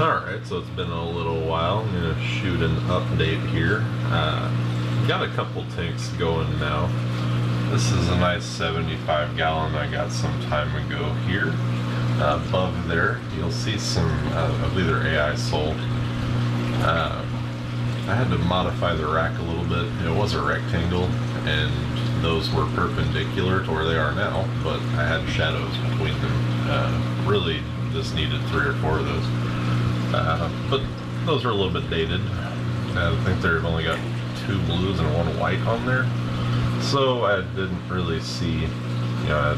Alright, so it's been a little while. I'm going to shoot an update here. Got a couple tanks going now. This is a nice 75 gallon I got some time ago here. Above there, you'll see some, I believe they're AI sold. I had to modify the rack a little bit. It was a rectangle, and those were perpendicular to where they are now, but I had shadows between them. Really just needed 3 or 4 of those. But those are a little bit dated. I think they've only got 2 blues and 1 white on there. So I didn't really see, I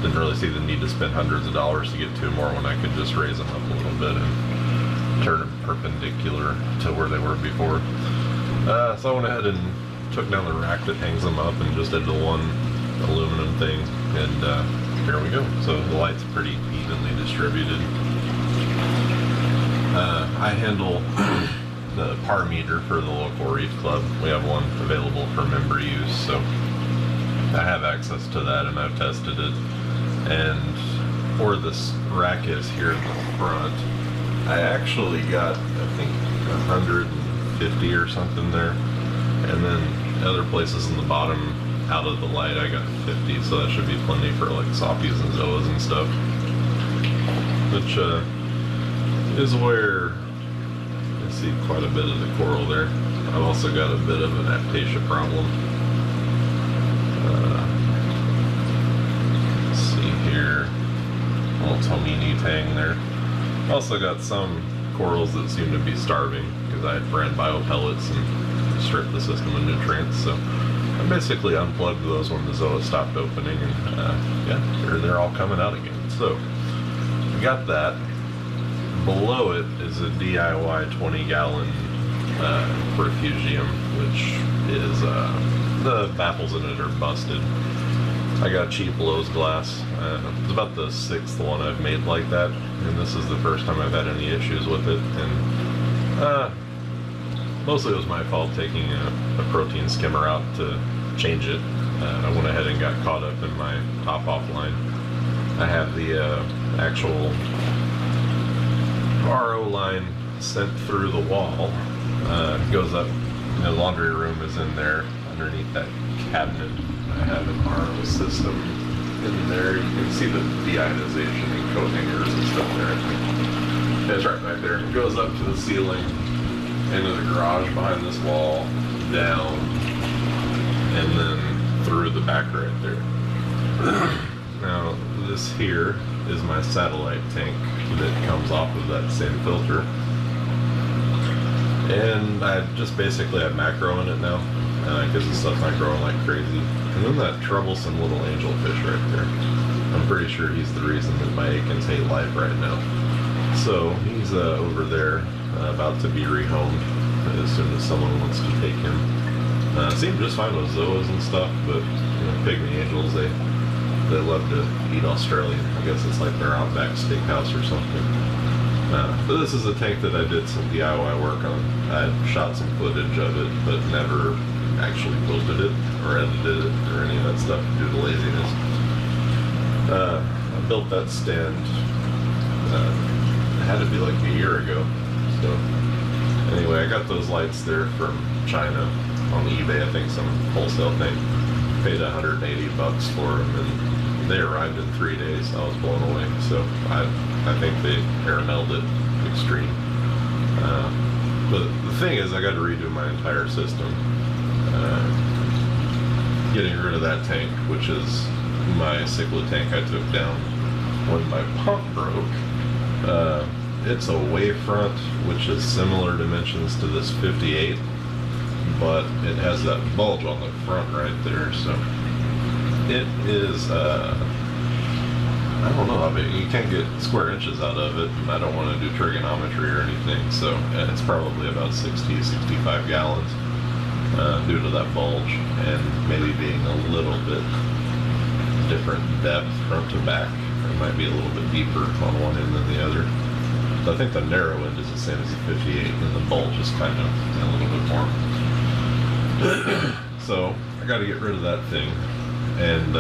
didn't really see the need to spend hundreds of dollars to get 2 more when I could just raise them up a little bit and turn them perpendicular to where they were before. So I went ahead and took down the rack that hangs them up and just did the 1 aluminum thing, and here we go. So the light's pretty evenly distributed. I handle the par meter for the local reef club. We have one available for member use, so I have access to that and I've tested it. And where this rack is here in the front, I actually got, I think, 150 or something there. And then other places in the bottom, out of the light, I got 50, so that should be plenty for like soppies and zoas and stuff. Which is where I see quite a bit of the coral there. I've also got a bit of an aptasia problem. Let's see here, little Tomini tang there. Also got some corals that seem to be starving because I had brand bio pellets and stripped the system of nutrients. So I basically unplugged those when the zoa stopped opening, and yeah, they're all coming out again. So we got that. Below it is a DIY 20 gallon refugium, which is the baffles in it are busted. I got cheap Lowe's glass. It's about the 6th one I've made like that, and this is the first time I've had any issues with it. And mostly it was my fault taking a protein skimmer out to change it. I went ahead and got caught up in my top off line. I have the actual RO line sent through the wall. It goes up, the laundry room is in there underneath that cabinet. I have an RO system in there. You can see the deionization and coat hangers and stuff there. I think it's right back there. It goes up to the ceiling, into the garage behind this wall, down, and then through the back right there. Now this here is my satellite tank that comes off of that same filter, and I just basically have macro in it now because the stuff's not growing like crazy. And then that troublesome little angelfish right there, I'm pretty sure he's the reason that my Akins hate life right now. So he's over there about to be rehomed as soon as someone wants to take him. Seemed just fine with zoas and stuff, but pygmy angels, they love to eat Australian. I guess it's like their Outback Steakhouse or something. But this is a tank that I did some DIY work on. I shot some footage of it, but never actually posted it or edited it or any of that stuff due to laziness. I built that stand, it had to be like a year ago. So anyway, I got those lights there from China on eBay. I think some wholesale thing. Paid $180 for them, and they arrived in 3 days. I was blown away. So I think they caramelled it extreme. But the thing is, I got to redo my entire system. Getting rid of that tank, which is my cichlid tank I took down when my pump broke. It's a wavefront, which is similar dimensions to this 58. But it has that bulge on the front right there, so it is, I don't know, I mean, you can't get square inches out of it, and I don't want to do trigonometry or anything, so it's probably about 60-65 gallons due to that bulge, and maybe being a little bit different depth front to back. It might be a little bit deeper on one end than the other. So I think the narrow end is the same as the 58, and the bulge is kind of a little bit more. So I got to get rid of that thing, and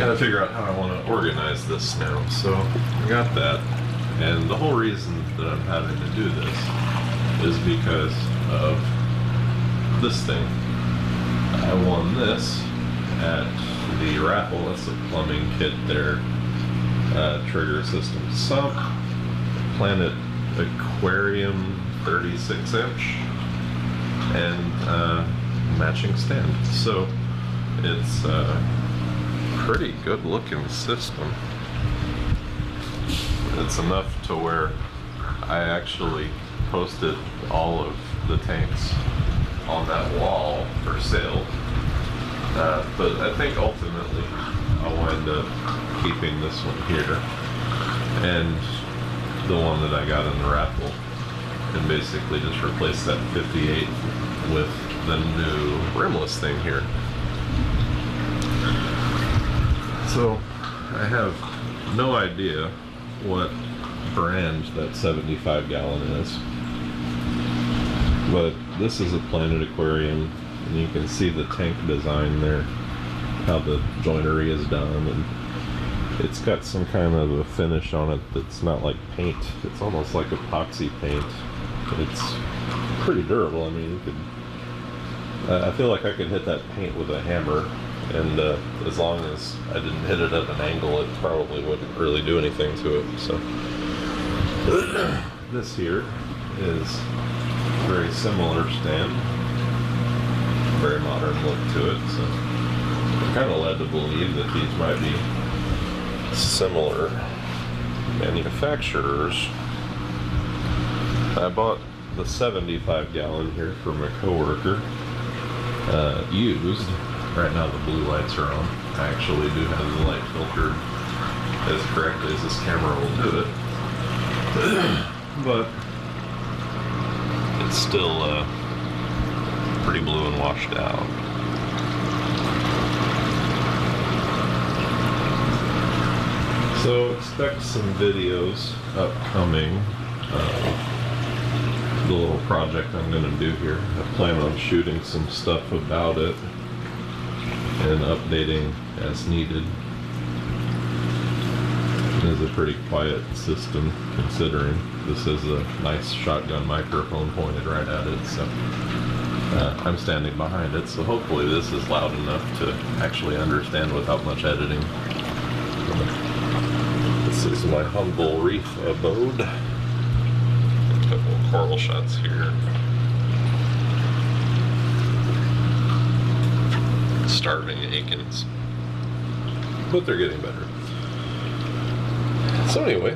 gotta figure out how I want to organize this now. So I got that, and the whole reason that I'm having to do this is because of this thing. I won this at the raffle. That's a plumbing kit there. Trigger system sump, Planet Aquarium 36-inch, and matching stand. So it's a pretty good looking system. It's enough to where I actually posted all of the tanks on that wall for sale. But I think ultimately I'll wind up keeping this one here and the one that I got in the raffle, and basically just replace that 58 with the new rimless thing here. So I have no idea what brand that 75 gallon is, but this is a Planet Aquarium, and you can see the tank design there, how the joinery is done, and it's got some kind of a finish on it that's not like paint. It's almost like epoxy paint. It's pretty durable. I mean, you could, I feel like I could hit that paint with a hammer, and as long as I didn't hit it at an angle, it probably wouldn't really do anything to it. So this here is a very similar stand, very modern look to it. So I'm kind of led to believe that these might be similar manufacturers. I bought the 75 gallon here for my coworker, used. Right now the blue lights are on. I actually do have the light filtered as correctly as this camera will do it, but it's still pretty blue and washed out. So expect some videos upcoming. The little project I'm going to do here. I plan on shooting some stuff about it and updating as needed. It is a pretty quiet system considering this is a nice shotgun microphone pointed right at it, so I'm standing behind it, so hopefully this is loud enough to actually understand without much editing. This is my humble reef abode. A couple of coral shots here. Starving Aikens, but they're getting better. So anyway,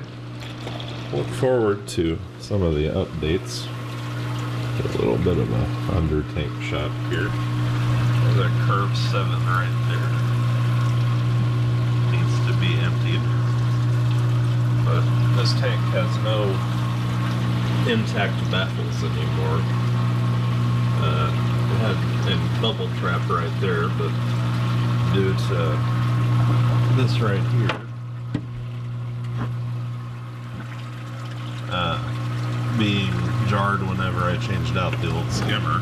look forward to some of the updates. Get a little bit of a under tank shot here. There's that curve 7 right there. Needs to be emptied, but this tank has no intact baffles anymore. It had a bubble trap right there, but due to this right here being jarred whenever I changed out the old skimmer,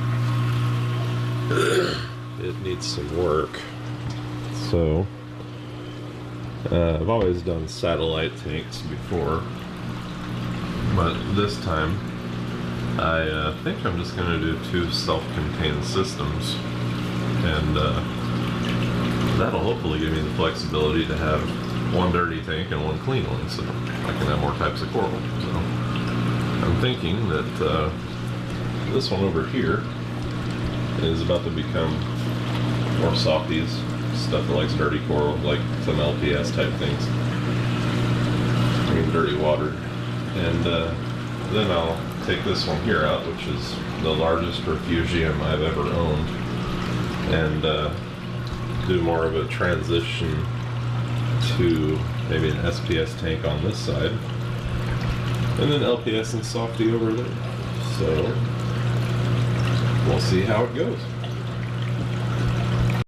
it needs some work. So I've always done satellite tanks before, but this time I think I'm just going to do 2 self-contained systems, and that'll hopefully give me the flexibility to have one dirty tank and one clean one, so I can have more types of coral. So I'm thinking that this one over here is about to become more softies, stuff that likes dirty coral, like some LPS type things. I mean dirty water. And then I'll take this one here out, which is the largest refugium I've ever owned, and do more of a transition to maybe an SPS tank on this side, and then LPS and softy over there. So we'll see how it goes.